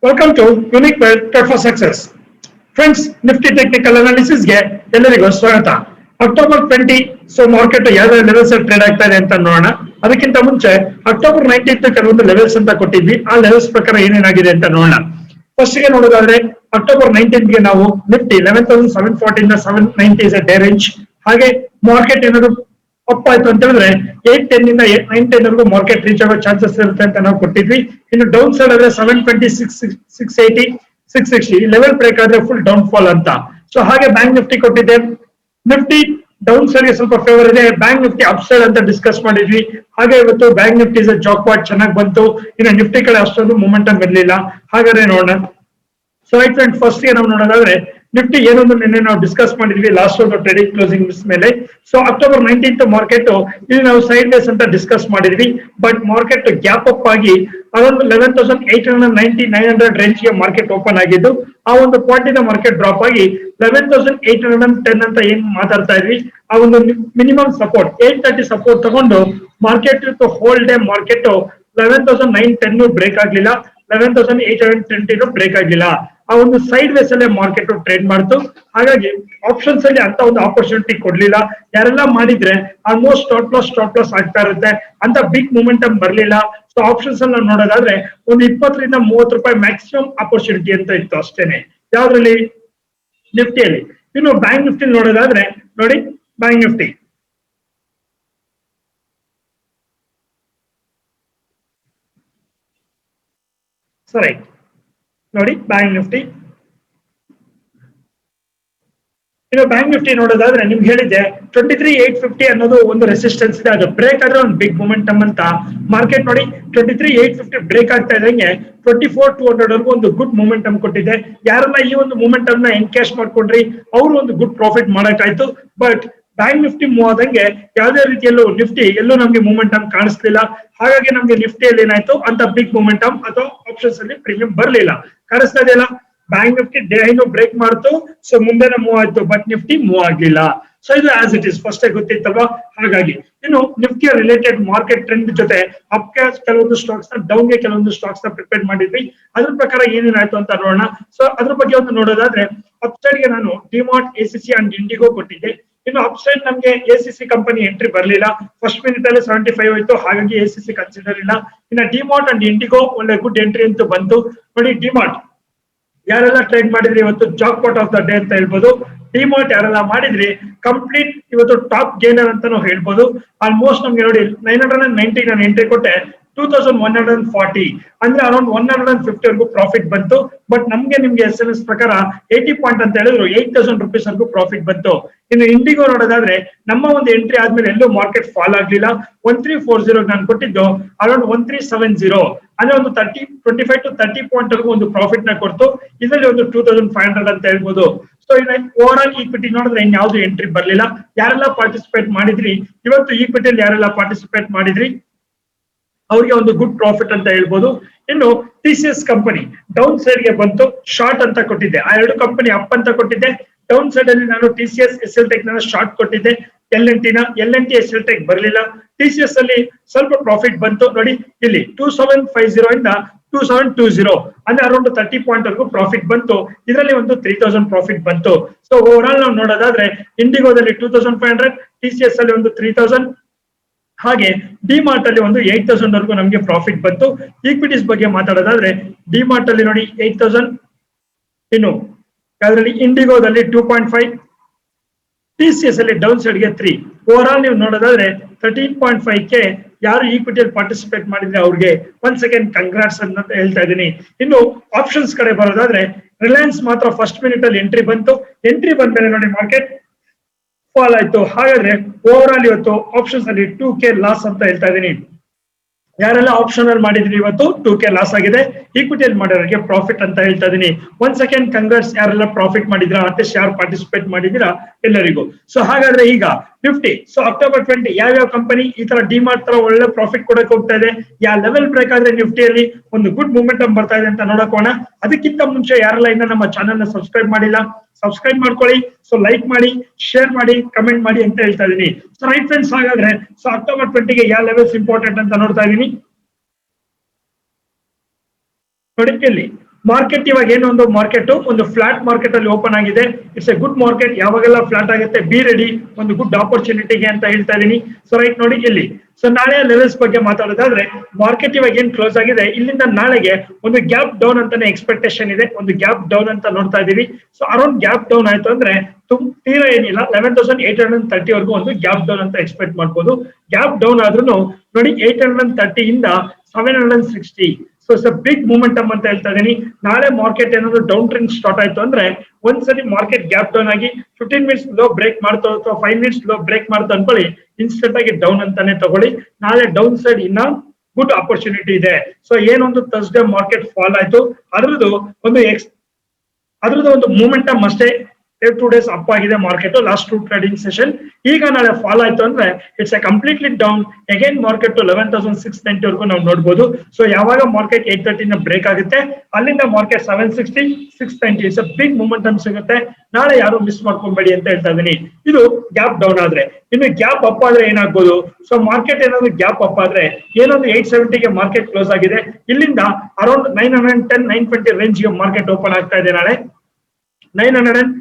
Welcome to Unique World Trade for Success. Friends, Nifty technical ಅನಾಲಿಸಿಸ್ಗೆ ಎಲ್ಲರಿಗೂ ಸ್ವಾಗತ. ಅಕ್ಟೋಬರ್ 20 ಮಾರ್ಕೆಟ್ ಯಾವ ಲೆವೆಲ್ಸ್ ಟ್ರೇಡ್ ಆಗ್ತಾ ಇದೆ ಅಂತ ನೋಡೋಣ. ಅದಕ್ಕಿಂತ ಮುಂಚೆ ಅಕ್ಟೋಬರ್ 19 ಕೆಲವೊಂದು ಲೆವೆಲ್ಸ್ ಅಂತ ಕೊಟ್ಟಿದ್ವಿ. ಆ ಲೆವೆಲ್ಸ್ ಪ್ರಕಾರ ಏನೇನಾಗಿದೆ ಅಂತ ನೋಡೋಣ. ಫಸ್ಟ್ ಗೆ ನೋಡೋದಾದ್ರೆ ಅಕ್ಟೋಬರ್ 19 ಗೆ ನಾವು ನಿಫ್ಟಿ 11,740 ಇಂದ 790 ಇಸ್ ಡೇ ರೇಂಜ್. ಹಾಗೆ ಮಾರ್ಕೆಟ್ ಏನಾದ್ರು ಅಪ್ ಆಯ್ತು ಅಂತ ಹೇಳಿದ್ರೆ 810 ಇಂದ 910 ವರೆಗೂ ಮಾರ್ಕೆಟ್ ರೀಚ್ ಆಗೋ ಚಾನ್ಸಸ್ ಇರುತ್ತೆ ಅಂತ ನಾವು ಕೊಟ್ಟಿದ್ವಿ. ಇನ್ನು ಡೌನ್ ಸೈಡ್ ಆದ್ರೆ 726 680 660 ಈ ಲೆವೆಲ್ ಬ್ರೇಕ್ ಆದ್ರೆ ಫುಲ್ ಡೌನ್ ಫಾಲ್ ಅಂತ. ಸೊ ಹಾಗೆ ಬ್ಯಾಂಕ್ ನಿಫ್ಟಿ ಕೊಟ್ಟಿದ್ದೆ. ನಿಫ್ಟಿ ಡೌನ್ ಸೈಡ್ ಗೆ ಸ್ವಲ್ಪ ಫೇವರ್ ಇದೆ, ಬ್ಯಾಂಕ್ ನಿಫ್ಟಿ ಅಪ್ ಸೈಡ್ ಅಂತ ಡಿಸ್ಕಸ್ ಮಾಡಿದ್ವಿ. ಹಾಗೆ ಇವತ್ತು ಬ್ಯಾಂಕ್ ನಿಫ್ಟಿ ಜಾಕ್ ವಾಟ್ ಚೆನ್ನಾಗಿ ಬಂತು. ಇನ್ನು ನಿಫ್ಟಿ ಕಡೆ ಅಷ್ಟೊಂದು ಮೊಮೆಂಟಮ್ ಇರಲಿಲ್ಲ. ಹಾಗಾದ್ರೆ ನೋಡೋಣ. ಸೊ ರೈಟ್ ಫ್ರೆಂಡ್, ಫಸ್ಟ್ ಗೆ ನಾವು ನೋಡೋದಾದ್ರೆ ನಿಫ್ಟಿ ಏನೊಂದು ನಿನ್ನೆ ನಾವು ಡಿಸ್ಕಸ್ ಮಾಡಿದ್ವಿ ಲಾಸ್ಟ್ ಒಂದು ಟ್ರೇಡಿಂಗ್ ಕ್ಲೋಸಿಂಗ್ ಮೇಲೆ. ಸೊ ಅಕ್ಟೋಬರ್ 19 ಮಾರ್ಕೆಟ್ ಇಲ್ಲಿ ನಾವು ಸೈಡ್ ವೇಸ್ ಅಂತ ಡಿಸ್ಕಸ್ ಮಾಡಿದ್ವಿ. ಬಟ್ ಮಾರ್ಕೆಟ್ ಗ್ಯಾಪ್ ಅಪ್ ಆಗಿ ಅದೊಂದು 11,890 900 ರೇಂಜ್ ಗೆ ಮಾರ್ಕೆಟ್ ಓಪನ್ ಆಗಿದ್ದು, ಆ ಒಂದು ಪಾಯಿಂಟ್ ಮಾರ್ಕೆಟ್ ಡ್ರಾಪ್ ಆಗಿ 11,810 ಅಂತ ಏನ್ ಮಾತಾಡ್ತಾ ಇದ್ವಿ, ಆ ಒಂದು ಮಿನಿಮಮ್ ಸಪೋರ್ಟ್ 830 ಸಪೋರ್ಟ್ ತಗೊಂಡು market whole day market 11,910 break ಆಗ್ಲಿಲ್ಲ, 11,820 ಬ್ರೇಕ್ ಆಗಿಲ್ಲ. ಆ ಒಂದು ಸೈಡ್ ವೇಸ್ ಅಲ್ಲೇ ಮಾರ್ಕೆಟ್ ಟ್ರೇಡ್ ಮಾಡ್ತು. ಹಾಗಾಗಿ ಆಪ್ಷನ್ಸ್ ಅಲ್ಲಿ ಅಂತ ಒಂದು ಆಪರ್ಚುನಿಟಿ ಕೊಡ್ಲಿಲ್ಲ. ಯಾರೆಲ್ಲ ಮಾಡಿದ್ರೆ ಆಲ್ಮೋಸ್ಟ್ ಸ್ಟಾಪ್ ಲಾಸ್ ಆಗ್ತಾ ಇರುತ್ತೆ, ಅಂತ ಬಿಗ್ ಮೂಮೆಂಟಮ್ ಬರ್ಲಿಲ್ಲ. ಸೊ ಆಪ್ಷನ್ಸ್ ಅಲ್ಲಿ ನಾವು ನೋಡೋದಾದ್ರೆ ಒಂದು 20 ರಿಂದ 30 ರೂಪಾಯಿ ಮ್ಯಾಕ್ಸಿಮಮ್ ಆಪರ್ಚುನಿಟಿ ಅಂತ ಇತ್ತು ಅಷ್ಟೇನೆ. ಯಾವ್ದ್ರಲ್ಲಿ? ನಿಫ್ಟಿಯಲ್ಲಿ. ಇನ್ನು ಬ್ಯಾಂಕ್ ನಿಫ್ಟಿ ನೋಡೋದಾದ್ರೆ ನೋಡಿ, ಬ್ಯಾಂಕ್ ನಿಫ್ಟಿ ಸರಿ ನೋಡಿ, ಬ್ಯಾಂಕ್ ನಿಫ್ಟಿ ಇನ್ನು ಬ್ಯಾಂಕ್ ನಿಫ್ಟಿ ನೋಡೋದಾದ್ರೆ ನಿಮ್ಗೆ ಹೇಳಿದ್ದೆ 23,850 ಅನ್ನೋದು ಒಂದು ರೆಸಿಸ್ಟೆನ್ಸ್ ಇದೆ. ಅದು ಬ್ರೇಕ್ ಆದ್ರೆ ಒಂದು ಬಿಗ್ ಮೊಮೆಂಟಮ್ ಅಂತ. ಮಾರ್ಕೆಟ್ ನೋಡಿ 23,850 ಬ್ರೇಕ್ ಆಗ್ತಾ ಇದ್ದಂಗೆ 24,200 ವರೆಗೂ ಒಂದು ಗುಡ್ ಮೊಮೆಂಟಮ್ ಕೊಟ್ಟಿದೆ. ಯಾರೆಲ್ಲ ಈ ಒಂದು ಮೊಮೆಂಟಮ್ ನ ಎನ್ಕ್ಯಾಶ್ ಮಾಡ್ಕೊಂಡ್ರಿ ಅವರು ಒಂದು ಗುಡ್ ಪ್ರಾಫಿಟ್ ಮಾಡಕ್ಕಾಯ್ತು. ಬಟ್ ಬ್ಯಾಂಕ್ ನಿಫ್ಟಿ ಮೂವ್ ಆದಂಗೆ ಯಾವುದೇ ರೀತಿಯಲ್ಲೂ ನಿಫ್ಟಿ ಎಲ್ಲೂ ನಮ್ಗೆ ಮೂಮೆಂಟಮ್ ಕಾಣಿಸ್ಲಿಲ್ಲ. ಹಾಗಾಗಿ ನಮ್ಗೆ ನಿಫ್ಟಿಯಲ್ಲಿ ಏನಾಯ್ತು ಅಂತ ಬಿಗ್ ಮೂಮೆಂಟಮ್ ಅಥವಾ ಆಪ್ಷನ್ಸ್ ಅಲ್ಲಿ ಪ್ರೀಮಿಯಂ ಬರ್ಲಿಲ್ಲ. ಕಾಣಿಸ್ತಾ ಇದೆಯಲ್ಲ, ಬ್ಯಾಂಕ್ ನಿಫ್ಟಿ ಡೇ ಹೈನು ಬ್ರೇಕ್ ಮಾಡ್ತು, ಸೊ ಮುಂದೆನೆ ಮೂವ್ ಆಯ್ತು, ಬಟ್ ನಿಫ್ಟಿ ಮೂವ್ ಆಗಿಲ್ಲ. ಸೊ ಇದು ಆಸ್ ಇಟ್ ಇಸ್ ಫಸ್ಟ್ ಗೊತ್ತಿತ್ತಲ್ವಾ. ಹಾಗಾಗಿ ಇನ್ನು ನಿಫ್ಟಿಯ ರಿಲೇಟೆಡ್ ಮಾರ್ಕೆಟ್ ಟ್ರೆಂಡ್ ಜೊತೆ ಅಪ್ ಗೆ ಕೆಲವೊಂದು ಸ್ಟಾಕ್ಸ್ ನ, ಡೌನ್ ಗೆ ಕೆಲವೊಂದು ಸ್ಟಾಕ್ಸ್ ನ ಪ್ರಿಪೇರ್ ಮಾಡಿದ್ವಿ. ಅದ್ರ ಪ್ರಕಾರ ಏನೇನಾಯ್ತು ಅಂತ ನೋಡೋಣ. ಸೊ ಅದ್ರ ಬಗ್ಗೆ ಒಂದು ನೋಡೋದಾದ್ರೆ ಅಪ್ ಸೈಡ್ ಗೆ ನಾನು ಡಿಮಾರ್ಟ್, ಎಸಿಸಿ ಅಂಡ್ ಇಂಡಿಗೋ ಕೊಟ್ಟಿದ್ದೆ. ಇನ್ನು ಅಪ್ ಸೈಡ್ ನಮ್ಗೆ ಎಸಿಸಿ ಕಂಪನಿ ಎಂಟ್ರಿ ಬರ್ಲಿಲ್ಲ. ಫಸ್ಟ್ ಮಿನಿಟ್ ಅಲ್ಲಿ 75 ಹೋಯ್ತು, ಹಾಗಾಗಿ ಎಸಿಸಿ ಕನ್ಸಿಡರ್ ಇಲ್ಲ. ಇನ್ನು ಡಿಮಾರ್ಟ್ ಅಂಡ್ ಇಂಡಿಗೋ ಒಳ್ಳೆ ಗುಡ್ ಎಂಟ್ರಿ ಅಂತೂ ಬಂತು. ನೋಡಿ, ಡಿಮಾರ್ಟ್ ಯಾರೆಲ್ಲ ಟ್ರೇಡ್ ಮಾಡಿದ್ರಿ ಇವತ್ತು Jack pot of the day ಅಂತ ಹೇಳ್ಬೋದು. ಡಿಮಾರ್ಟ್ ಯಾರೆಲ್ಲ ಮಾಡಿದ್ರಿ ಕಂಪ್ಲೀಟ್ ಇವತ್ತು ಟಾಪ್ ಗೇನರ್ ಅಂತಾನು ಹೇಳ್ಬೋದು. ಆಲ್ಮೋಸ್ಟ್ ನಮ್ಗೆ ನೋಡಿ 990 ನಾನು ಎಂಟ್ರಿ ಕೊಟ್ಟೆ, 2,140 ಅಂದ್ರೆ ಅರೌಂಡ್ 150 ವರೆಗೂ ಪ್ರಾಫಿಟ್ ಬಂತು. ಬಟ್ ನಮ್ಗೆ ನಿಮ್ಗೆ SMS ಪ್ರಕಾರ 80 ಪಾಯಿಂಟ್ ಅಂತ ಹೇಳಿದ್ರು 8,000 ರುಪೀಸ್ ವರೆಗೂ ಪ್ರಾಫಿಟ್ ಬಂತು. ಇನ್ನು ಇಂಡಿಗೋ ನೋಡೋದಾದ್ರೆ ನಮ್ಮ ಒಂದು ಎಂಟ್ರಿ ಆದ್ಮೇಲೆ ಎಲ್ಲೂ ಮಾರ್ಕೆಟ್ ಫಾಲ್ ಆಗ್ಲಿಲ್ಲ. 1340 ನಾನು ಕೊಟ್ಟಿದ್ದು ಅರೌಂಡ್ 1370 ಅಂದ್ರೆ ಒಂದು 25 to 30 ಪಾಯಿಂಟ್ ವರೆಗೂ ಒಂದು ಪ್ರಾಫಿಟ್ ನ ಕೊಡ್ತು. ಇದರಲ್ಲಿ ಒಂದು 2,500 ಅಂತ ಹೇಳ್ಬೋದು. ಸೊ ಓವರ್ ಆಲ್ ಈಕ್ವಿಟಿ ನೋಡಿದ್ರೆ ಇನ್ಯಾವುದು ಎಂಟ್ರಿ ಬರ್ಲಿಲ್ಲ. ಯಾರೆಲ್ಲ ಪಾರ್ಟಿಸಿಪೇಟ್ ಮಾಡಿದ್ರಿ ಇವತ್ತು ಈಕ್ವಿಟಿಯಲ್ಲಿ, ಯಾರೆಲ್ಲ ಪಾರ್ಟಿಸಿಪೇಟ್ ಮಾಡಿದ್ರಿ ಅವ್ರಿಗೆ ಒಂದು ಗುಡ್ ಪ್ರಾಫಿಟ್ ಅಂತ ಹೇಳ್ಬೋದು. ಇನ್ನು TCS ಕಂಪನಿ ಡೌನ್ ಸೈಡ್ ಗೆ ಬಂತು, ಶಾರ್ಟ್ ಅಂತ ಕೊಟ್ಟಿದ್ದೆ. ಆ ಎರಡು ಕಂಪನಿ ಅಪ್ ಅಂತ ಕೊಟ್ಟಿದ್ದೆ. ಡೌನ್ ಸೈಡ್ ಅಲ್ಲಿ ನಾನು TCS SL Tech ನ ಶಾರ್ಟ್ ಕೊಟ್ಟಿದ್ದೆ. LNT SL Tech ಬರ್ಲಿಲ್ಲ. TCS ಅಲ್ಲಿ ಸ್ವಲ್ಪ ಪ್ರಾಫಿಟ್ ಬಂತು. ನೋಡಿ ಇಲ್ಲಿ 2750 ಇಂದ 2720 ಅಂದ್ರೆ ಅರೌಂಡ್ 30 ಪಾಯಿಂಟ್ ವರೆಗೂ ಪ್ರಾಫಿಟ್ ಬಂತು. ಇದರಲ್ಲಿ ಒಂದು 3,000 ಪ್ರಾಫಿಟ್ ಬಂತು. ಸೊ ಓವರ್ ಆಲ್ ನಾವು ನೋಡೋದಾದ್ರೆ ಇಂಡಿಗೋದಲ್ಲಿ 2,500, TCS ಅಲ್ಲಿ ಒಂದು 3,000, ಹಾಗೆ ಡಿಮಾರ್ಟ್ ಅಲ್ಲಿ ಒಂದು 8,000 ವರೆಗೂ ನಮ್ಗೆ ಪ್ರಾಫಿಟ್ ಬಂತು. ಈಕ್ವಿಟೀಸ್ ಬಗ್ಗೆ ಮಾತಾಡೋದಾದ್ರೆ ಡಿಮಾರ್ಟ್ ಅಲ್ಲಿ ನೋಡಿ 8,000, ಇನ್ನು ಅದರಲ್ಲಿ ಇಂಡಿಗೋದಲ್ಲಿ 2.5, TCS ಅಲ್ಲಿ ಡೌನ್ ಸೈಡ್ ಗೆ 3. ಓವರ್ ಆಲ್ ನೀವು ನೋಡೋದಾದ್ರೆ 13.5K ಯಾರು ಈಕ್ವಿಟಿಯಲ್ಲಿ ಪಾರ್ಟಿಸಿಪೇಟ್ ಮಾಡಿದ್ರೆ ಅವ್ರಿಗೆ ಒಂದ್ ಸೆಕೆಂಡ್ ಕಂಗ್ರಾಟ್ಸ್ ಅಂತ ಹೇಳ್ತಾ ಇದ್ದೀನಿ. ಇನ್ನು ಆಪ್ಷನ್ಸ್ ಕಡೆ ಬರೋದಾದ್ರೆ ರಿಲಯನ್ಸ್ ಮಾತ್ರ ಫಸ್ಟ್ ಮಿನಿಟ್ ಅಲ್ಲಿ ಎಂಟ್ರಿ ಬಂತು. ಎಂಟ್ರಿ ಬಂದ್ಮೇಲೆ ನೋಡಿ ಮಾರ್ಕೆಟ್ ಫಾಲ್ ಆಯ್ತು. ಹಾಗಾದ್ರೆ ಓವರ್ ಆಲ್ ಇವತ್ತು ಆಪ್ಷನ್ಸ್ ಅಲ್ಲಿ 2K ಲಾಸ್ ಅಂತ ಹೇಳ್ತಾ ಇದೀನಿ. ಯಾರೆಲ್ಲ ಆಪ್ಷನ್ ಅಲ್ಲಿ ಮಾಡಿದ್ರಿ ಇವತ್ತು 2K ಲಾಸ್ ಆಗಿದೆ. ಈಕ್ವಿಟಿಯಲ್ಲಿ ಮಾಡೋರಿಗೆ ಪ್ರಾಫಿಟ್ ಅಂತ ಹೇಳ್ತಾ ಇದೀನಿ. ಒಂದ್ ಸೆಕೆಂಡ್ ಕಂಗ್ರಾಟ್ಸ್ ಯಾರೆಲ್ಲ ಪ್ರಾಫಿಟ್ ಮಾಡಿದ್ರಾ, ಅಟ್ಲೀಸ್ಟ್ ಯಾರು ಪಾರ್ಟಿಸಿಪೇಟ್ ಮಾಡಿದಿರಾ ಎಲ್ಲರಿಗೂ. ಸೊ ಹಾಗಾದ್ರೆ ಈಗ ನಿಫ್ಟಿ ಅಕ್ಟೋಬರ್ 20 ಯಾವ್ಯಾವ ಕಂಪನಿ ಈ ತರ ಡಿಮಾರ್ಟ್ ತರ ಒಳ್ಳೆ ಪ್ರಾಫಿಟ್ ಕೊಡಕ್ ಹೋಗ್ತಾ ಇದೆ, ಯಾವ ಲೆವೆಲ್ ಬ್ರೇಕ್ ಆದ್ರೆ ನಿಫ್ಟಿಯಲ್ಲಿ ಒಂದು ಗುಡ್ ಮೂಮೆಂಟಮ್ ಬರ್ತಾ ಇದೆ ಅಂತ ನೋಡಕೋಣ. ಅದಕ್ಕಿಂತ ಮುಂಚೆ ಯಾರೆಲ್ಲ ಇನ್ನ ನಮ್ಮ ಚಾನೆಲ್ ನ ಸಬ್ಸ್ಕ್ರೈಬ್ ಮಾಡಿಲ್ಲ, ಸಬ್ಸ್ಕ್ರೈಬ್ ಮಾಡ್ಕೊಳ್ಳಿ. ಸೊ ಲೈಕ್ ಮಾಡಿ, ಶೇರ್ ಮಾಡಿ, ಕಮೆಂಟ್ ಮಾಡಿ ಅಂತ ಹೇಳ್ತಾ ಇದೀನಿ. ಸೊ ರೈಟ್ ಫ್ರೆಂಡ್ಸ್, ಹಾಗಾದ್ರೆ ಅಕ್ಟೋಬರ್ 20 ಯಾವ ಲೆವೆಲ್ಸ್ ಇಂಪಾರ್ಟೆಂಟ್ ಅಂತ ನೋಡ್ತಾ ಇದೀನಿ. ನೋಡಿ ಇಲ್ಲಿ ಮಾರ್ಕೆಟ್ ಇವಾಗ ಏನು ಒಂದು ಫ್ಲಾಟ್ ಮಾರ್ಕೆಟ್ ಅಲ್ಲಿ ಓಪನ್ ಆಗಿದೆ. It's a good market. ಯಾವಾಗೆಲ್ಲ ಫ್ಲಾಟ್ ಆಗುತ್ತೆ ಬಿ ರೆಡಿ ಒಂದು ಗುಡ್ ಆಪರ್ಚುನಿಟಿಗೆ ಅಂತ ಹೇಳ್ತಾ ಇದೀನಿ. ಸೊ ರೈಟ್ ನೋಡಿ ಇಲ್ಲಿ. ಸೊ ನಾಳೆ ಲೆವೆಲ್ಸ್ ಬಗ್ಗೆ ಮಾತಾಡೋದಾದ್ರೆ ಮಾರ್ಕೆಟ್ ಇವಾಗ ಏನ್ ಕ್ಲೋಸ್ ಆಗಿದೆ ಇಲ್ಲಿಂದ ನಾಳೆಗೆ ಒಂದು ಗ್ಯಾಪ್ ಡೌನ್ ಅಂತಾನೆ ಎಕ್ಸ್ಪೆಕ್ಟೇಷನ್ ಇದೆ. ಒಂದು ಗ್ಯಾಪ್ ಡೌನ್ ಅಂತ ನೋಡ್ತಾ ಇದೀವಿ. ಸೊ ಅರೌಂಡ್ ಗ್ಯಾಪ್ ಡೌನ್ ಆಯ್ತು ಅಂದ್ರೆ ತೀರಾ ಏನಿಲ್ಲ 11,830 ವರೆಗೂ ಒಂದು ಗ್ಯಾಪ್ ಡೌನ್ ಅಂತ ಎಕ್ಸ್ಪೆಕ್ಟ್ ಮಾಡ್ಬೋದು. ಗ್ಯಾಪ್ ಡೌನ್ ಆದ್ರೂ ನೋಡಿ 830 ಇಂದ 760. So it's a big momentum ಅಂತ ಹೇಳ್ತಾ ಇದೀನಿ. ನಾಳೆ ಮಾರ್ಕೆಟ್ ಏನಾದ್ರು ಡೌನ್ ಟ್ರೆಂಡ್ ಸ್ಟಾರ್ಟ್ ಆಯ್ತು ಅಂದ್ರೆ ಒಂದ್ಸರಿ ಮಾರ್ಕೆಟ್ ಗ್ಯಾಪ್ ಡೌನ್ ಆಗಿ 15 ಮಿನಿಟ್ಸ್ ಲೋ ಬ್ರೇಕ್ ಮಾಡ್ತಾ ಅಥವಾ 5 ಮಿನಿಟ್ಸ್ ಲೋ ಬ್ರೇಕ್ ಮಾಡ್ತಾ ಅನ್ಕೊಳ್ಳಿ ಇನ್ಸ್ಟೆಂಟ್ ಆಗಿ ಡೌನ್ ಅಂತಾನೆ ತಗೊಳ್ಳಿ. ನಾಳೆ ಡೌನ್ ಸೈಡ್ ಇನ್ನ ಗುಡ್ ಆಪರ್ಚುನಿಟಿ ಇದೆ. ಸೊ ಏನೊಂದು ಥರ್ಸ್ಡೇ ಮಾರ್ಕೆಟ್ ಫಾಲ್ ಆಯ್ತು ಅದ್ರದ್ದು ಒಂದು ಮೂಮೆಂಟಮ್ ಅಷ್ಟೇ. 2 days ಅಪ್ ಆಗಿದೆ ಮಾರ್ಕೆಟ್ ಲಾಸ್ಟ್ 2 ಟ್ರೇಡಿಂಗ್ ಸೆಷನ್. ಈಗ ನಾಳೆ ಫಾಲ್ ಆಯ್ತು ಅಂದ್ರೆ it's A completely down. Again market 11,690 ವರೆಗೂ ನಾವು ನೋಡಬಹುದು. ಸೊ ಯಾವಾಗ ಮಾರ್ಕೆಟ್ 830 ನ ಬ್ರೇಕ್ ಆಗುತ್ತೆ ಅಲ್ಲಿಂದ market 760 690 it's a big momentum ಸಿಗುತ್ತೆ. ನಾಳೆ ಯಾರು ಮಿಸ್ ಮಾಡ್ಕೊಂಬೇಡಿ ಅಂತ ಹೇಳ್ತಾ ಇದೀನಿ. ಇದು ಗ್ಯಾಪ್ ಡೌನ್ ಆದ್ರೆ. ಇನ್ನು ಗ್ಯಾಪ್ ಅಪ್ ಆದ್ರೆ ಏನಾಗ್ಬೋದು? ಸೊ ಮಾರ್ಕೆಟ್ ಏನಾದ್ರು ಗ್ಯಾಪ್ ಅಪ್ ಆದ್ರೆ ಏನೊಂದು 870ಗೆ ಮಾರ್ಕೆಟ್ ಕ್ಲೋಸ್ ಆಗಿದೆ. ಇಲ್ಲಿಂದ ಅರೌಂಡ್ 910 920 ರೇಂಜ್ ಗೆ ಮಾರ್ಕೆಟ್ ಓಪನ್ ಆಗ್ತಾ ಇದೆ. ನಾಳೆ 910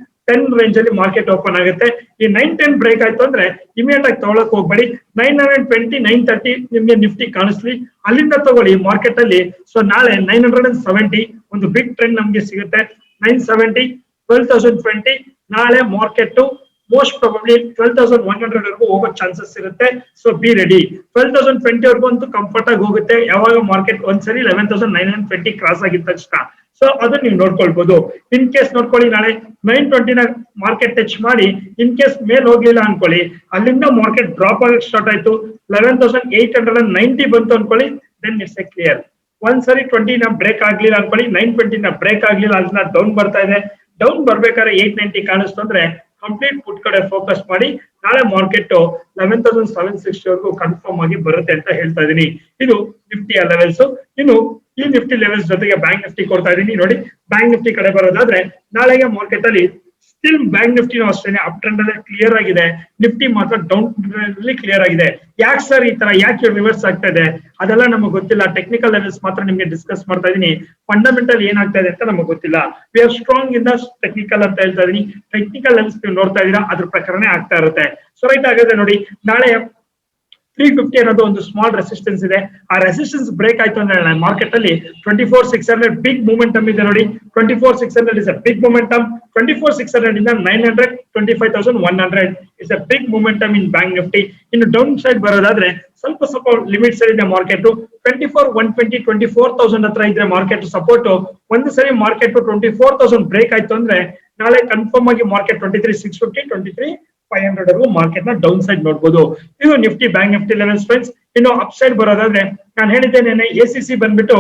ರೇಂಜ್ ಅಲ್ಲಿ ಮಾರ್ಕೆಟ್ ಓಪನ್ ಆಗುತ್ತೆ. ಈ 910 ಬ್ರೇಕ್ ಆಯ್ತು ಅಂದ್ರೆ ಇಮಿಡಿಯೇಟ್ ಆಗಿ ತಗೊಳಕ್ ಹೋಗ್ಬೇಡಿ. 920 930 ನಿಮ್ಗೆ ನಿಫ್ಟಿ ಕಾಣಿಸ್ಲಿ ಅಲ್ಲಿಂದ ತಗೊಳ್ಳಿ ಮಾರ್ಕೆಟ್ ಅಲ್ಲಿ. ಸೊ ನಾಳೆ 970 ಒಂದು ಬಿಗ್ ಟ್ರೆಂಡ್ ನಮ್ಗೆ ಸಿಗುತ್ತೆ. 970 12,020 ನಾಳೆ ಮಾರ್ಕೆಟ್ ಮೋಸ್ಟ್ ಪ್ರಾಬಬ್ಲಿ 12,100 ವರೆಗೂ ಹೋಗೋ ಚಾನ್ಸಸ್ ಇರುತ್ತೆ. So be ready. 12,020 ವರೆಗೂ ಅಂತೂ ಕಂಫರ್ಟ್ ಆಗಿ ಹೋಗುತ್ತೆ ಯಾವಾಗ ಮಾರ್ಕೆಟ್ ಒಂದ್ಸರಿ 11,920 ಕ್ರಾಸ್ ಆಗಿದ ತಕ್ಷಣ. ಸೊ ಅದನ್ನ ನೀವು ನೋಡ್ಕೊಳ್ಬಹುದು. ಇನ್ ಕೇಸ್ ನೋಡ್ಕೊಳ್ಳಿ ನಾಳೆ 920 ನ ಮಾರ್ಕೆಟ್ ಟಚ್ ಮಾಡಿ ಇನ್ ಕೇಸ್ ಮೇಲ್ ಹೋಗ್ಲಿಲ್ಲ ಅನ್ಕೊಳ್ಳಿ ಅಲ್ಲಿಂದ ಮಾರ್ಕೆಟ್ ಡ್ರಾಪ್ ಆಗಕ್ಕೆ ಸ್ಟಾರ್ಟ್ ಆಯ್ತು 11,890 ಬಂತು ಅನ್ಕೊಳ್ಳಿ ದೆನ್ ಇಟ್ಸ್ ಎ ಕ್ಲಿಯರ್. ಒಂದ್ಸರಿ 20 ನ ಬ್ರೇಕ್ ಆಗ್ಲಿಲ್ಲ ಅನ್ಕೊಳ್ಳಿ 920 ನ ಬ್ರೇಕ್ ಆಗ್ಲಿಲ್ಲ ಅದನ್ನ ಡೌನ್ ಬರ್ತಾ ಇದೆ. ಡೌನ್ ಬರ್ಬೇಕಾದ್ರೆ 890 ಕಾಣಿಸ್ತು ಅಂದ್ರೆ ಕಂಪ್ಲೀಟ್ ಪುಟ್ ಕಡೆ ಫೋಕಸ್ ಮಾಡಿ ನಾಳೆ ಮಾರ್ಕೆಟ್ 11,760 ವರೆಗೂ ಕನ್ಫರ್ಮ್ ಆಗಿ ಬರುತ್ತೆ ಅಂತ ಹೇಳ್ತಾ ಇದೀನಿ. ಇದು ನಿಫ್ಟಿಯ ಲೆವೆಲ್ಸ್. ಇನ್ನು ಈ ನಿಫ್ಟಿ ಲೆವೆಲ್ಸ್ ಜೊತೆಗೆ ಬ್ಯಾಂಕ್ ನಿಫ್ಟಿ ಕೊಡ್ತಾ ಇದೀನಿ. ನೋಡಿ ಬ್ಯಾಂಕ್ ನಿಫ್ಟಿ ಕಡೆ ಬರೋದಾದ್ರೆ ನಾಳೆಗೆ ಮಾರ್ಕೆಟ್ ಅಲ್ಲಿ ಸ್ಟಿಲ್ ಬ್ಯಾಂಕ್ ನಿಫ್ಟಿನೂ ಅಷ್ಟೇನೆ ಅಪ್ ಟ್ರೆಂಡ್ ಅಲ್ಲಿ ಕ್ಲಿಯರ್ ಆಗಿದೆ. ನಿಫ್ಟಿ ಮಾತ್ರ ಡೌನ್ ಟ್ರೆಂಡ್ ಅಲ್ಲಿ ಕ್ಲಿಯರ್ ಆಗಿದೆ. ಯಾಕೆ ಸರ್ ಈ ತರ ಯಾಕೆ ರಿವರ್ಸ್ ಆಗ್ತಾ ಇದೆ ಅದೆಲ್ಲ ನಮಗೆ ಗೊತ್ತಿಲ್ಲ. ಟೆಕ್ನಿಕಲ್ ಲೆವೆಲ್ಸ್ ಮಾತ್ರ ನಿಮ್ಗೆ ಡಿಸ್ಕಸ್ ಮಾಡ್ತಾ ಇದೀನಿ. ಫಂಡಮೆಂಟಲ್ ಏನಾಗ್ತಾ ಇದೆ ಅಂತ ನಮಗೆ ಗೊತ್ತಿಲ್ಲ. We are strong in the technical ಅಂತ ಹೇಳ್ತಾ ಇದೀನಿ. ಟೆಕ್ನಿಕಲ್ ಲೆವೆಲ್ಸ್ ನೀವು ನೋಡ್ತಾ ಇದೀರಾ ಅದ್ರ ಪ್ರಕಾರನೇ ಆಗ್ತಾ ಇರುತ್ತೆ. ಸೊ ರೈಟ್ ಹಾಗಾದ್ರೆ ನೋಡಿ ನಾಳೆ 350 ಅನ್ನೋದು ಒಂದು ಸ್ಮಾಲ್ ರೆಸಿಸ್ಟೆನ್ಸ್ ಇದೆ. ಆ ರೆಸಿಸ್ಟೆನ್ಸ್ ಬ್ರೇಕ್ ಆಯ್ತು ಅಂದ್ರೆ ಮಾರ್ಕೆಟ್ ಅಲ್ಲಿ 24,600 ಬಿಗ್ ಮೂಮೆಂಟಮ್ ಇದೆ. ನೋಡಿ 24,600 ಇಸ್ ಅ ಬಿಗ್ ಮೂಮೆಂಟಮ್. 24,600 ಇಂದ 900 25,100 is a big momentum in bank Nifty. ಇನ್ನು ಡೌನ್ ಸೈಡ್ ಬರೋದಾದ್ರೆ ಸ್ವಲ್ಪ ಲಿಮಿಟ್ಸ್ ಇದೆ ಮಾರ್ಕೆಟ್. 24,120 24,000 ಹತ್ರ ಇದ್ರೆ ಮಾರ್ಕೆಟ್ ಸಪೋರ್ಟ್. ಒಂದು ಸರಿ ಮಾರ್ಕೆಟ್ 24,000 ಬ್ರೇಕ್ ಆಯ್ತು ಅಂದ್ರೆ ನಾಳೆ ಕನ್ಫರ್ಮ್ ಆಗಿ ಮಾರ್ಕೆಟ್ 23,650 23,500 ಮಾರ್ಕೆಟ್ ನ ಡೌನ್ ಸೈಡ್ ನೋಡಬಹುದು. ಇದು Nifty bank Nifty levels friends. ಇನ್ನು ಅಪ್ ಸೈಡ್ ಬರೋದಾದ್ರೆ ನಾನು ಹೇಳಿದ್ದೇನೆ ಎಸಿಸಿ ಬಂದ್ಬಿಟ್ಟು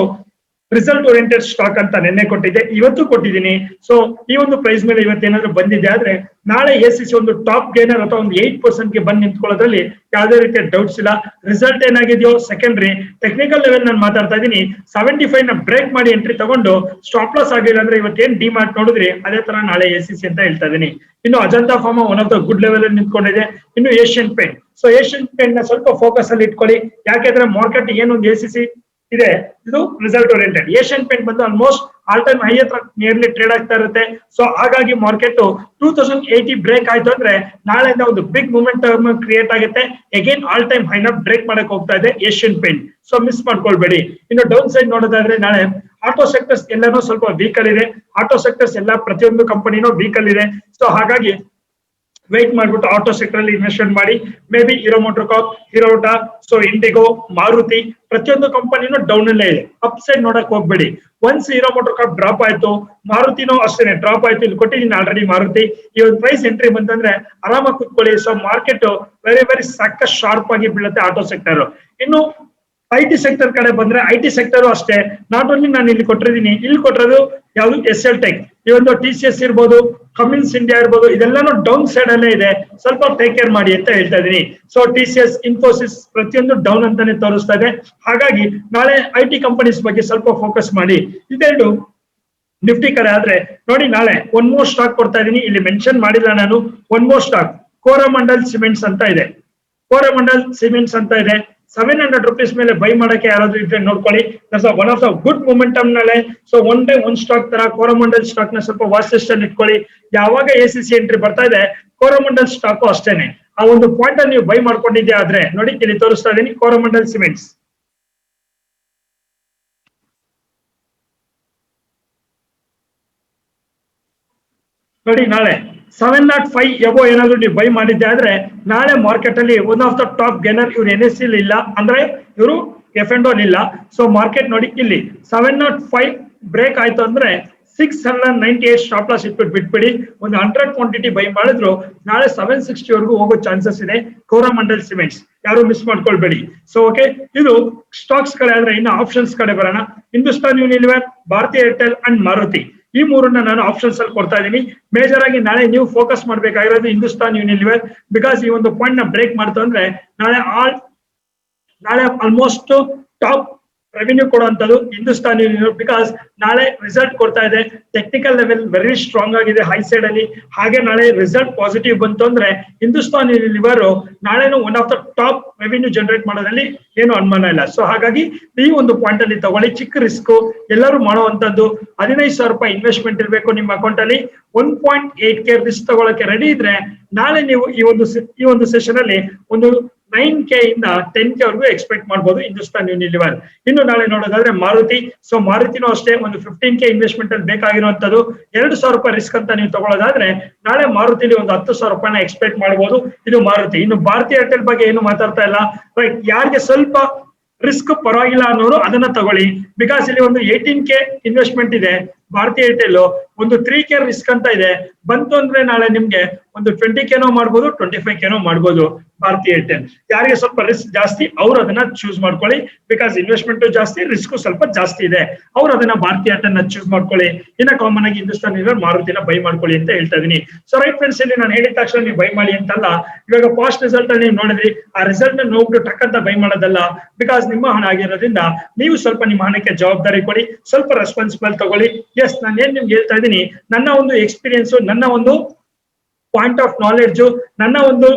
ರಿಸಲ್ಟ್ ಓರಿಯೆಂಟೆಡ್ ಸ್ಟಾಕ್ ಅಂತ ನಿನ್ನೆ ಕೊಟ್ಟಿದ್ದೆ ಇವತ್ತು ಕೊಟ್ಟಿದ್ದೀನಿ. ಸೊ ಈ ಒಂದು ಪ್ರೈಸ್ ಮೇಲೆ ಇವತ್ತೇನಾದ್ರೂ ಬಂದಿದೆ ಆದ್ರೆ ನಾಳೆ ಎಸಿಸಿ ಒಂದು ಟಾಪ್ ಗೇನರ್ ಅಥವಾ ಒಂದು 8% ಗೆ ಬಂದು ನಿಂತ್ಕೊಳ್ಳೋದ್ರಲ್ಲಿ ಯಾವುದೇ ರೀತಿಯ ಡೌಟ್ಸ್ ಇಲ್ಲ. ರಿಸಲ್ಟ್ ಏನಾಗಿದೆಯೋ ಸೆಕೆಂಡ್ರಿ. ಟೆಕ್ನಿಕಲ್ ಲೆವೆಲ್ ನಾನು ಮಾತಾಡ್ತಾ ಇದ್ದೀನಿ 75 ನ ಬ್ರೇಕ್ ಮಾಡಿ ಎಂಟ್ರಿ ತಗೊಂಡು ಸ್ಟಾಪ್ ಲಾಸ್ ಆಗಿಲ್ಲ ಅಂದ್ರೆ ಇವತ್ತೇನ್ ಡಿಮಾರ್ಟ್ ನೋಡಿದ್ರಿ ಅದೇ ತರ ನಾಳೆ ಎಸಿಸಿ ಅಂತ ಹೇಳ್ತಾ ಇದೀನಿ. ಇನ್ನು Ajanta pharma one of the good level ಅಲ್ಲಿ ನಿಂತ್ಕೊಂಡಿದೆ. ಇನ್ನು Asian Paint. So Asian paint ನ ಸ್ವಲ್ಪ ಫೋಕಸ್ ಅಲ್ಲಿ ಇಟ್ಕೊಳ್ಳಿ. ಯಾಕೆಂದ್ರೆ ಮಾರ್ಕೆಟ್ ಏನೊಂದು ಎಸಿಸಿ ಇದೆ ಇದು ರಿಸಲ್ಟ್ ಓರಿಯೆಂಟೆಡ್. ಏಷ್ಯನ್ ಪೇಂಟ್ ಬಂದು ಆಲ್ಮೋಸ್ಟ್ ಆಲ್ ಟೈಮ್ ಹೈ ಹತ್ರ ನಿಯರ್ಲಿ ಟ್ರೇಡ್ ಆಗ್ತಾ ಇರುತ್ತೆ. ಸೊ ಹಾಗಾಗಿ ಮಾರ್ಕೆಟ್ 2080 ಬ್ರೇಕ್ ಆಯ್ತು ಅಂದ್ರೆ ನಾಳೆಯಿಂದ ಒಂದು ಬಿಗ್ ಮೂಮೆಂಟಮ್ ಕ್ರಿಯೇಟ್ ಆಗುತ್ತೆ. ಅಗೇನ್ ಆಲ್ ಟೈಮ್ ಹೈನ ಬ್ರೇಕ್ ಮಾಡಕ್ ಹೋಗ್ತಾ ಇದೆ ಏಷ್ಯನ್ ಪೇಂಟ್. ಸೊ ಮಿಸ್ ಮಾಡ್ಕೊಳ್ಬೇಡಿ. ಇನ್ನು ಡೌನ್ ಸೈಡ್ ನೋಡೋದಾದ್ರೆ ನಾಳೆ ಆಟೋ ಸೆಕ್ಟರ್ಸ್ ಎಲ್ಲಾನು ಸ್ವಲ್ಪ ವೀಕ್ ಅಲ್ಲಿ ಇದೆ. ಆಟೋ ಸೆಕ್ಟರ್ಸ್ ಎಲ್ಲ ಪ್ರತಿಯೊಂದು ಕಂಪನಿನೂ ವೀಕ್ ಅಲ್ಲಿ ಇದೆ. ಸೊ ಹಾಗಾಗಿ ವೇಟ್ ಮಾಡ್ಬಿಟ್ಟು ಆಟೋ ಸೆಕ್ಟರ್ ಅಲ್ಲಿ ಇನ್ವೆಸ್ಟ್ಮೆಂಟ್ ಮಾಡಿ. ಮೇ ಬಿ ಹೀರೋ ಮೋಟರ್ ಕಾಪ್, ಹೀರೋಟಾ, ಸೊ ಇಂಡಿಗೋ, ಮಾರುತಿ ಪ್ರತಿಯೊಂದು ಕಂಪನಿನೂ ಡೌನ್ ಅಲ್ಲೇ ಇದೆ. ಅಪ್ ಸೈಡ್ ನೋಡಕ್ ಹೋಗ್ಬೇಡಿ. ಒನ್ಸ್ ಹೀರೋ ಮೋಟರ್ ಕಾಪ್ ಡ್ರಾಪ್ ಆಯ್ತು ಮಾರುತಿನೂ ಅಷ್ಟೇನೆ ಡ್ರಾಪ್ ಆಯ್ತು. ಇಲ್ಲಿ ಕೊಟ್ಟಿದ್ದೀನಿ ಆಲ್ರೆಡಿ ಮಾರುತಿ. ಈ ಒಂದು ಪ್ರೈಸ್ ಎಂಟ್ರಿ ಬಂತಂದ್ರೆ ಆರಾಮಾಗಿ ಕುತ್ಕೊಳ್ಳಿ. ಸೊ ಮಾರ್ಕೆಟ್ ವೆರಿ ಸಾಕಷ್ಟು ಶಾರ್ಪ್ ಆಗಿ ಬೀಳುತ್ತೆ ಆಟೋ ಸೆಕ್ಟರ್. ಇನ್ನು ಐಟಿ ಸೆಕ್ಟರ್ ಕಡೆ ಬಂದ್ರೆ ಐಟಿ ಸೆಕ್ಟರ್ ಅಷ್ಟೇ. ನಾಟ್ ಓನ್ಲಿ ನಾನು ಇಲ್ಲಿ ಕೊಟ್ಟಿದ್ದೀನಿ, ಇಲ್ಲಿ ಕೊಟ್ಟಿರೋದು ಯಾವುದು ಎಸ್ಎಲ್ ಟೆಕ್, ಈ ಒಂದು TCS ಇರ್ಬೋದು, ಕಮಿನ್ಸ್ ಇಂಡಿಯಾ ಇರ್ಬೋದು, ಇದೆಲ್ಲಾನು ಡೌನ್ ಸೈಡ್ ಅಲ್ಲೇ ಇದೆ. ಸ್ವಲ್ಪ ಟೇಕ್ ಕೇರ್ ಮಾಡಿ ಅಂತ ಹೇಳ್ತಾ ಇದೀನಿ. ಸೊ TCS, ಇನ್ಫೋಸಿಸ್ ಪ್ರತಿಯೊಂದು ಡೌನ್ ಅಂತಾನೆ ತೋರಿಸ್ತಾ ಇದೆ. ಹಾಗಾಗಿ ನಾಳೆ ಐಟಿ ಕಂಪನೀಸ್ ಬಗ್ಗೆ ಸ್ವಲ್ಪ ಫೋಕಸ್ ಮಾಡಿ. ಇದೆರಡು ನಿಫ್ಟಿ ಕಡೆ ಆದ್ರೆ ನೋಡಿ ನಾಳೆ ಒನ್ ಮೋರ್ ಸ್ಟಾಕ್ ಕೊಡ್ತಾ ಇದೀನಿ. ಇಲ್ಲಿ ಮೆನ್ಷನ್ ಮಾಡಿಲ್ಲ ನಾನು. One more stock Coromandel cements ಅಂತ ಇದೆ. ಕೋರಮಂಡಲ್ ಸಿಮೆಂಟ್ಸ್ ಅಂತ ಇದೆ. ₹700 ಮೇಲೆ ಬೈ ಮಾಡಕ್ಕೆ ಯಾರಾದ್ರೂ ಇದ್ರೆ ನೋಡ್ಕೊಳ್ಳಿ. One of the good momentum ನಲ್ಲೇ. So one day one stock ತರ ಕೋರಮಂಡಲ್ ಸ್ಟಾಕ್ ನ ಸ್ವಲ್ಪ ವಾಚ್ ಲಿಸ್ಟ್ ಅಲ್ಲಿ ಇಟ್ಕೊಳ್ಳಿ. ಯಾವಾಗ ACC ಎಂಟ್ರಿ ಬರ್ತಾ ಇದೆ ಕೋರಮಂಡಲ್ ಸ್ಟಾಕ್ ಅಷ್ಟೇನೆ ಆ ಒಂದು ಪಾಯಿಂಟ್ ಅಲ್ಲಿ ನೀವು ಬೈ ಮಾಡ್ಕೊಂಡಿದ್ದೆ ಆದ್ರೆ ನೋಡಿ ಇಲ್ಲಿ ತೋರಿಸ್ತಾ ಇದೀನಿ ಕೋರಮಂಡಲ್ ಸಿಮೆಂಟ್ಸ್. ನೋಡಿ ನಾಳೆ 705 ಎಬೋ ಏನಾದ್ರು ನೀವು ಬೈ ಮಾಡಿದ್ದೆ ಆದ್ರೆ ನಾಳೆ ಮಾರ್ಕೆಟ್ ಅಲ್ಲಿ ಒನ್ ಆಫ್ ದ ಟಾಪ್ ಗೆನರ್ ಇವ್ರು NSE ಇಲ್ಲ ಅಂದ್ರೆ ಇವರು F&O ಇಲ್ಲ. ಸೊ ಮಾರ್ಕೆಟ್ ನೋಡಿ ಇಲ್ಲಿ 705 ಬ್ರೇಕ್ ಆಯ್ತು ಅಂದ್ರೆ 698 ಸ್ಟಾಪ್ ಲಾಸ್ ಇಟ್ಬಿಟ್ಟು ಬಿಟ್ಬಿಡಿ. ಒಂದು 100 ಕ್ವಾಂಟಿಟಿ ಬೈ ಮಾಡಿದ್ರು ನಾಳೆ 760 ವರೆಗೂ ಹೋಗೋ ಚಾನ್ಸಸ್ ಇದೆ ಕೋರಮಂಡಲ್ ಸಿಮೆಂಟ್ಸ್. ಯಾರು ಮಿಸ್ ಮಾಡ್ಕೊಳ್ಬೇಡಿ. ಸೊ ಓಕೆ, ಇದು ಸ್ಟಾಕ್ಸ್ ಕಡೆ ಆದ್ರೆ ಇನ್ನು ಆಪ್ಷನ್ಸ್ ಕಡೆ ಬರೋಣ. ಹಿಂದೂಸ್ತಾನ್ ಯೂನಿಲಿವರ್, ಭಾರತಿ ಏರ್ಟೆಲ್ ಅಂಡ್ ಮಾರುತಿ ಈ ಮೂರನ್ನ ನಾನು ಆಪ್ಷನ್ಸ್ ಅಲ್ಲಿ ಕೊಡ್ತಾ ಇದ್ದೀನಿ. ಮೇಜರ್ ಆಗಿ ನಾಳೆ ನೀವು ಫೋಕಸ್ ಮಾಡ್ಬೇಕಾಗಿರೋದು ಹಿಂದೂಸ್ತಾನ್ ಯೂನಿಲಿವರ್. ಬಿಕಾಸ್ ಈ ಒಂದು ಪಾಯಿಂಟ್ ನ ಬ್ರೇಕ್ ಮಾಡ್ತು ಅಂದ್ರೆ ನಾಳೆ ಆಲ್ಮೋಸ್ಟ್ ಟಾಪ್ ರೆವಿನ್ಯೂ ಕೊಡುವಂತದ್ದು ಹಿಂದೂಸ್ತಾನ್ ಯೂನಿಲಿವರ್. ಬಿಕಾಸ್ ನಾಳೆ ರಿಸಲ್ಟ್ ಕೊಡ್ತಾ ಇದೆ, ಟೆಕ್ನಿಕಲ್ ಲೆವೆಲ್ ವೆರಿ ಸ್ಟ್ರಾಂಗ್ ಆಗಿದೆ ಹೈ ಸೈಡ್ ಅಲ್ಲಿ. ಹಾಗೆ ನಾಳೆ ರಿಸಲ್ಟ್ ಪಾಸಿಟಿವ್ ಬಂತು ಅಂದ್ರೆ ಹಿಂದೂಸ್ತಾನ್ ಯೂನಿಲಿವರ್ ನಾಳೆನೂ one of the top revenue generate ಮಾಡೋದ್ರಲ್ಲಿ ಏನು ಅನುಮಾನ ಇಲ್ಲ. ಸೊ ಹಾಗಾಗಿ ಈ ಒಂದು ಪಾಯಿಂಟ್ ಅಲ್ಲಿ ತಗೊಳ್ಳಿ. ಚಿಕ್ಕ ರಿಸ್ಕ್ ಎಲ್ಲರೂ ಮಾಡುವಂತದ್ದು. ₹15,000 ಇನ್ವೆಸ್ಟ್ಮೆಂಟ್ ಇರಬೇಕು ನಿಮ್ಮ ಅಕೌಂಟ್ ಅಲ್ಲಿ. 1.8K ರಿಸ್ಕ್ ತಗೊಳಕ್ಕೆ ರೆಡಿ ಇದ್ರೆ ನಾಳೆ ನೀವು ಈ ಒಂದು ಸೆಷನ್ ಅಲ್ಲಿ ಒಂದು 9K ಇಂದ 10K ವರೆಗೂ ಎಕ್ಸ್ಪೆಕ್ಟ್ ಮಾಡಬಹುದು ಹಿಂದೂಸ್ತಾನ್ ಯೂನಿಲಿವರ್. ಇನ್ನು ನಾಳೆ ನೋಡೋದಾದ್ರೆ ಮಾರುತಿ. ಸೊ ಮಾರುತಿನೂ ಅಷ್ಟೇ ಒಂದು 15K ಇನ್ವೆಸ್ಟ್ಮೆಂಟ್ ಅಲ್ಲಿ ಬೇಕಾಗಿರುವಂತದ್ದು. ₹2,000 ರಿಸ್ಕ್ ಅಂತ ನೀವು ತಗೊಳ್ಳೋದಾದ್ರೆ ನಾಳೆ ಮಾರುತಿಲಿ ಒಂದು ₹10,000 ಎಕ್ಸ್ಪೆಕ್ಟ್ ಮಾಡಬಹುದು. ಇದು ಮಾರುತಿ. ಇನ್ನು ಭಾರತಿ ಏರ್ಟೆಲ್ ಬಗ್ಗೆ ಏನು ಮಾತಾಡ್ತಾ ಇಲ್ಲ. ರೈಟ್, ಯಾರಿಗೆ ಸ್ವಲ್ಪ ರಿಸ್ಕ್ ಪರವಾಗಿಲ್ಲ ಅನ್ನೋರು ಅದನ್ನ ತಗೊಳ್ಳಿ. ಬಿಕಾಸ್ ಇಲ್ಲಿ ಒಂದು 18K ಇನ್ವೆಸ್ಟ್ಮೆಂಟ್ ಇದೆ. ಭಾರತಿ ಏರ್ಟೆಲ್ ಒಂದು 3K ರಿಸ್ಕ್ ಅಂತ ಇದೆ. ಬಂತು ಅಂದ್ರೆ ನಾಳೆ ನಿಮ್ಗೆ ಒಂದು 20K ಮಾಡ್ಬೋದು, 25K ಮಾಡ್ಬೋದು ಭಾರತಿ ಏರ್ಟೆಲ್. ಯಾರಿಗೆ ಸ್ವಲ್ಪ ರಿಸ್ಕ್ ಜಾಸ್ತಿ ಅವ್ರು ಅದನ್ನ ಚೂಸ್ ಮಾಡ್ಕೊಳ್ಳಿ. ಬಿಕಾಸ್ ಇನ್ವೆಸ್ಟ್ಮೆಂಟ್ ಜಾಸ್ತಿ, ರಿಸ್ಕ್ ಸ್ವಲ್ಪ ಜಾಸ್ತಿ ಇದೆ, ಅವ್ರು ಅದನ್ನ ಭಾರತಿ ಏರ್ಟೆಲ್ ನ ಚೂಸ್ ಮಾಡ್ಕೊಳ್ಳಿ. ಇನ್ನ ಕಾಮನ್ ಆಗಿ ಹಿಂದೂಸ್ತಾನ್ ಯೂನಿಲಿವರ್, ಮಾರುತಿನ ಬೈ ಮಾಡ್ಕೊಳ್ಳಿ ಅಂತ ಹೇಳ್ತಾ ಇದೀನಿ. ಸೊ ರೈಟ್ ಫ್ರೆಂಡ್ಸ್, ಇಲ್ಲಿ ನಾನು ಹೇಳಿದ ತಕ್ಷಣ ನೀವು ಬೈ ಮಾಡಿ ಅಂತಲ್ಲ. ಇವಾಗ ಪಾಸ್ಟ್ ರಿಸಲ್ಟ್ ಅಲ್ಲಿ ನೀವು ನೋಡಿದ್ರಿ, ಆ ರಿಸಲ್ಟ್ ನ ನೋಡ್ಬಿಟ್ಟು ಟಕ್ ಅಂತ ಬೈ ಮಾಡೋದಲ್ಲ. ಬಿಕಾಸ್ ನಿಮ್ಮ ಹಣ ಆಗಿರೋದ್ರಿಂದ ನೀವು ಸ್ವಲ್ಪ ನಿಮ್ಮ ಹಣಕ್ಕೆ ಜವಾಬ್ದಾರಿ ಕೊಡಿ, ಸ್ವಲ್ಪ ರೆಸ್ಪಾನ್ಸಿಬಲ್ ತಗೊಳ್ಳಿ. ಎಸ್, ನಾನು ಏನ್ ನಿಮ್ಗೆ ಹೇಳ್ತಾ ಇದ್ದೀನಿ, ನನ್ನ ಒಂದು ಎಕ್ಸ್ಪೀರಿಯನ್ಸ್, ನನ್ನ ಒಂದು ಪಾಯಿಂಟ್ ಆಫ್ ನಾಲೆಡ್ಜ್, ನನ್ನ ಒಂದು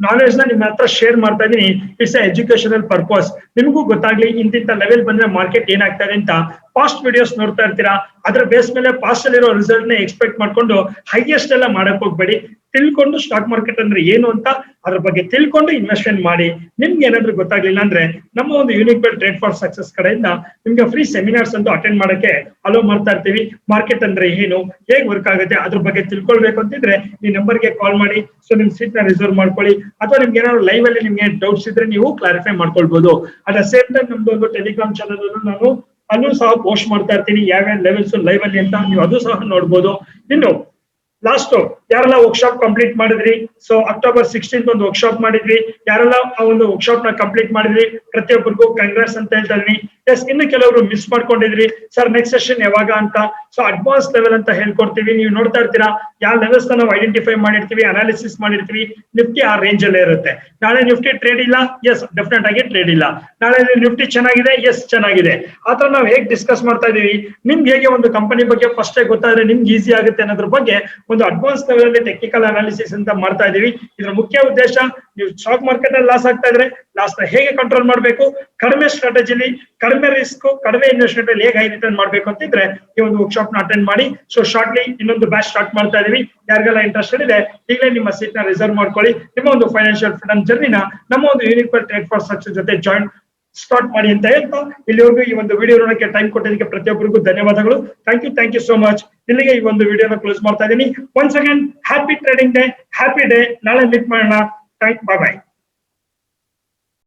ನಾಲೆಡ್ಜ್ ನ ನಿಮ್ಮ ಹತ್ರ ಶೇರ್ ಮಾಡ್ತಾ ಇದೀನಿ. It's educational purpose. ನಿಮಗೂ ಗೊತ್ತಾಗ್ಲಿ ಇಂತಿಂತ ಲೆವೆಲ್ ಬಂದ್ರೆ ಮಾರ್ಕೆಟ್ ಏನಾಗ್ತಾ ಇದೆ ಅಂತ. ಪಾಸ್ಟ್ ವಿಡಿಯೋಸ್ ನೋಡ್ತಾ ಇರ್ತೀರಾ, ಅದ್ರ ಬೇಸ್ ಮೇಲೆ ಪಾಸ್ಟ್ ಅಲ್ಲಿರೋ ರಿಸಲ್ಟ್ ನ ಎಕ್ಸ್ಪೆಕ್ಟ್ ಮಾಡ್ಕೊಂಡು ಹೈಯೆಸ್ಟ್ ಎಲ್ಲ ಮಾಡಕ್ ಹೋಗ್ಬೇಡಿ. ತಿಳ್ಕೊಂಡು ಸ್ಟಾಕ್ ಮಾರ್ಕೆಟ್ ಅಂದ್ರೆ ಏನು ಅಂತ ಅದ್ರ ಬಗ್ಗೆ ತಿಳ್ಕೊಂಡು ಇನ್ವೆಸ್ಟ್ಮೆಂಟ್ ಮಾಡಿ. ನಿಮ್ಗೆ ಏನಾದ್ರೂ ಗೊತ್ತಾಗ್ಲಿಲ್ಲ ಅಂದ್ರೆ ನಮ್ಮ ಒಂದು ಯೂನಿಕ್ ಟ್ರೇಡ್ ಫಾರ್ ಸಕ್ಸಸ್ ಕಡೆಯಿಂದ ನಿಮ್ಗೆ ಫ್ರೀ ಸೆಮಿನಾರ್ಸ್ ಅಂತೂ ಅಟೆಂಡ್ ಮಾಡಕ್ಕೆ ಅಲೋ ಮಾಡ್ತಾ ಇರ್ತೀವಿ. ಮಾರ್ಕೆಟ್ ಅಂದ್ರೆ ಏನು, ಹೇಗ್ ವರ್ಕ್ ಆಗುತ್ತೆ ಅದ್ರ ಬಗ್ಗೆ ತಿಳ್ಕೊಳ್ಬೇಕು ಅಂತಿದ್ರೆ ಈ ನಂಬರ್ಗೆ ಕಾಲ್ ಮಾಡಿ. ಸೊ ನಿಮ್ ಸೀಟ್ ನ ರಿಸರ್ವ್ ಮಾಡ್ಕೊಳ್ಳಿ. ಅಥವಾ ನಿಮ್ಗೆ ಏನಾದ್ರು ಲೈವ್ ಅಲ್ಲಿ ನಿಮ್ಗೆ ಡೌಟ್ಸ್ ಇದ್ರೆ ನೀವು ಕ್ಲಾರಿಫೈ ಮಾಡ್ಕೊಳ್ಬಹುದು. ಅಟ್ ದ ಸೇಮ್ ಟೈಮ್ ನಮ್ದು ಒಂದು ಟೆಲಿಗ್ರಾಮ್ ಚಾನಲ್ ನಾನು ಅಲ್ಲೂ ಸಹ ಪೋಸ್ಟ್ ಮಾಡ್ತಾ ಇರ್ತೀನಿ, ಯಾವ್ಯಾವ ಲೆವೆಲ್ಸ್ ಲೈವ್ ಅಲ್ಲಿ ಅಂತ ನೀವು ಅದು ಸಹ ನೋಡ್ಬೋದು. ಇನ್ನು ಲಾಸ್ಟ್ ಯಾರೆಲ್ಲ ವರ್ಕ್ಶಾಪ್ ಕಂಪ್ಲೀಟ್ ಮಾಡಿದ್ರಿ, ಸೊ October 16th ಒಂದು ವರ್ಕ್ಶಾಪ್ ಮಾಡಿದ್ವಿ. ಯಾರೆಲ್ಲ ಆ ಒಂದು ವರ್ಕ್ಶಾಪ್ ನ ಕಂಪ್ಲೀಟ್ ಮಾಡಿದ್ರಿ ಪ್ರತಿಯೊಬ್ಬರಿಗೂ ಕಂಗ್ರಾಟ್ಸ್ ಅಂತ ಹೇಳ್ತಾ ಇದೀನಿ. ಎಸ್, ಇನ್ನು ಕೆಲವರು ಮಿಸ್ ಮಾಡ್ಕೊಂಡಿದ್ರಿ, ಸರ್ ನೆಕ್ಸ್ಟ್ ಸೆಷನ್ ಯಾವಾಗ ಅಂತ. ಸೊ ಅಡ್ವಾನ್ಸ್ ಲೆವೆಲ್ ಅಂತ ಹೇಳ್ಕೊಡ್ತೀವಿ. ನೀವು ನೋಡ್ತಾ ಇರ್ತೀರಾ ಯಾವ ಲೆವೆಲ್ಸ್ ನಾವು ಐಡೆಂಟಿಫೈ ಮಾಡಿರ್ತೀವಿ, ಅನಾಲಿಸಿಸ್ ಮಾಡಿರ್ತೀವಿ. ನಿಫ್ಟಿ ಆ ರೇಂಜ್ ಅಲ್ಲೇ ಇರುತ್ತೆ. ನಾಳೆ ನಿಫ್ಟಿ ಟ್ರೇಡ್ ಇಲ್ಲ, ಎಸ್ ಡೆಫಿನೆಟ್ ಆಗಿ ಟ್ರೇಡ್ ಇಲ್ಲ. ನಾಳೆ ನಿಫ್ಟಿ ಚೆನ್ನಾಗಿದೆ, ಎಸ್ ಚೆನ್ನಾಗಿದೆ. ಆತರ ನಾವು ಹೇಗೆ ಡಿಸ್ಕಸ್ ಮಾಡ್ತಾ ಇದೀವಿ, ನಿಮ್ಗೆ ಹೇಗೆ ಒಂದು ಕಂಪನಿ ಬಗ್ಗೆ ಫಸ್ಟ್ ಗೊತ್ತಾದ್ರೆ ನಿಮ್ಗೆ ಈಸಿ ಆಗುತ್ತೆ ಅನ್ನೋದ್ರ ಬಗ್ಗೆ ಒಂದು ಅಡ್ವಾನ್ಸ್ ಲೆವೆಲ್ ಅಲ್ಲಿ ಟೆಕ್ನಿಕಲ್ ಅನಾಲಿಸಿಸ್ ಅಂತ ಮಾಡ್ತಾ ಇದೀವಿ. ಇದ್ರ ಮುಖ್ಯ ಉದ್ದೇಶ, ನೀವು ಸ್ಟಾಕ್ ಮಾರ್ಕೆಟ್ ಅಲ್ಲಿ ಲಾಸ್ ಆಗ್ತಾ ಇದ್ರೆ ಲಾಸ್ ನ ಹೇಗೆ ಕಂಟ್ರೋಲ್ ಮಾಡಬೇಕು, ಕಡಿಮೆ ಸ್ಟ್ರಾಟಜಿಲಿ, ಕಡಿಮೆ ರಿಸ್ಕ್, ಕಡಿಮೆ ಇನ್ವೆಸ್ಟ್ಮೆಂಟ್ ಅಲ್ಲಿ ಹೇಗೆ ಹೈ ರಿಟರ್ನ್ ಮಾಡ್ಬೇಕು ಅಂತಿದ್ರೆ ಈ ಒಂದು ವರ್ಕ್ಶಾಪ್ ನ ಅಟೆಂಡ್ ಮಾಡಿ. ಸೊ ಶಾರ್ಟ್ಲಿ ಇನ್ನೊಂದು ಬ್ಯಾಚ್ ಸ್ಟಾರ್ಟ್ ಮಾಡ್ತಾ ಇದೀವಿ. ಯಾರಿಗೆಲ್ಲ ಇಂಟ್ರೆಸ್ಟೆಡ್ ಇದೆ ಈಗಲೇ ನಿಮ್ಮ ಸೀಟ್ ನ ರಿಸರ್ವ್ ಮಾಡ್ಕೊಳ್ಳಿ. ನಿಮ್ಮ ಒಂದು ಫೈನಾನ್ಷಿಯಲ್ ಫ್ರೀಡಮ್ ಜರ್ನಿನ ನಮ್ಮ ಒಂದು ಯೂನಿಕ್ ಟ್ರೇಡ್ ಫಾರ್ ಸಕ್ಸಸ್ ಜೊತೆ ಜಾಯಿನ್ ಸ್ಟಾರ್ಟ್ ಮಾಡಿ ಅಂತ ಹೇಳ್ತಾ ಇಲ್ಲಿವರೆಗೂ ಈ ಒಂದು ವಿಡಿಯೋ ನೋಡಕ್ಕೆ ಟೈಮ್ ಕೊಟ್ಟಿದ್ದಕ್ಕೆ ಪ್ರತಿಯೊಬ್ಬರಿಗೂ ಧನ್ಯವಾದಗಳು. Thank you so much. ಇಲ್ಲಿಗೆ ಈ ಒಂದು ವಿಡಿಯೋನ ಕ್ಲೋಸ್ ಮಾಡ್ತಾ ಇದ್ದೀನಿ. Once again happy trading day, happy day. ನಾಳೆ ಮೀಟ್ ಮಾಡೋಣ. ಬಾಯ್ ಬಾಯ್.